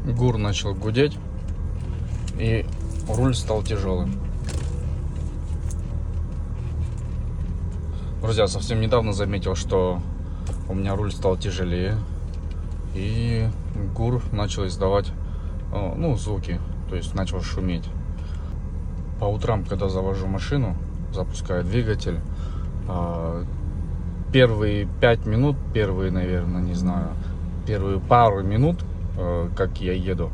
ГУР начал гудеть, и руль стал тяжелым. Друзья, совсем недавно заметил, что у меня руль стал тяжелее, и ГУР начал издавать звуки, то есть начал шуметь. По утрам, когда завожу машину, запускаю двигатель, первые 5 минут, первые пару минут, как я еду,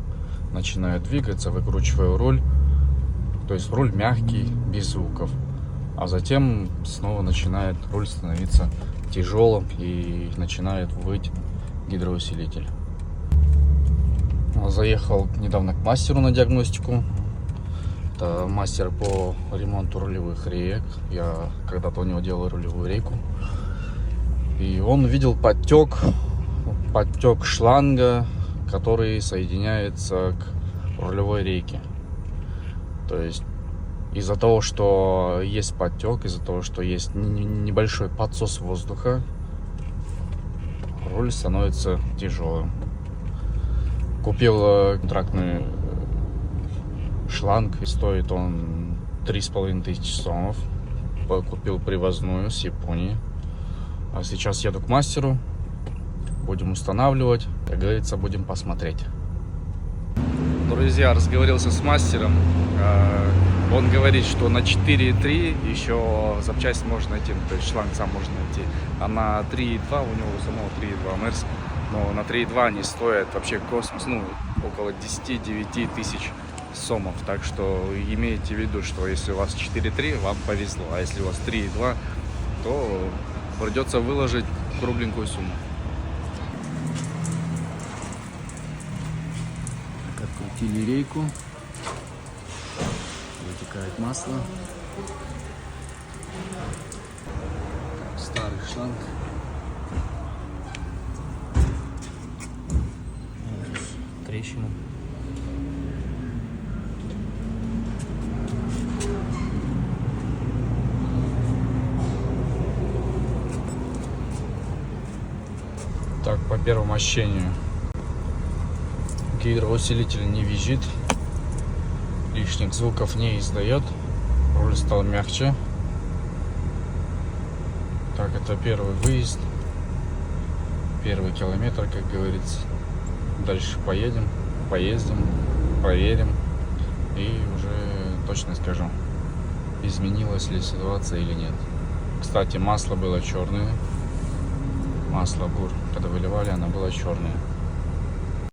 начинаю двигаться, выкручиваю руль, то есть руль мягкий, без звуков, а затем снова начинает руль становиться тяжелым и начинает выть гидроусилитель. Заехал недавно к мастеру на диагностику. Это мастер по ремонту рулевых реек. Я когда-то у него делал рулевую рейку. И он видел подтек шланга, который соединяется к рулевой рейке. То есть из-за того, что есть подтек, из-за того, что есть небольшой подсос воздуха, руль становится тяжелым. Купил контрактный шланг, и стоит он 3500 сомов. Купил привозную с Японии. А сейчас еду к мастеру, будем устанавливать, как говорится, будем посмотреть. Друзья, разговорился с мастером. Он говорит, что на 4.3 еще запчасть можно найти, то есть шланг сам можно найти. А на 3.2, у него самого 3.2 Мерс, но на 3.2 они стоят вообще космос, около 10-9 тысяч сомов. Так что имейте в виду, что если у вас 4.3, вам повезло, а если у вас 3.2, то придется выложить кругленькую сумму. Открутили рейку, вытекает масло. Старый шланг. Трещина. Так, по первому ощущению, гидроусилитель не визжит, лишних звуков не издает, руль стал мягче. Так, это первый выезд, первый километр, как говорится. Дальше поедем, поездим, проверим и уже точно скажу, изменилась ли ситуация или нет. Кстати, масло было черное. Масло ГУР, когда выливали, оно было черное.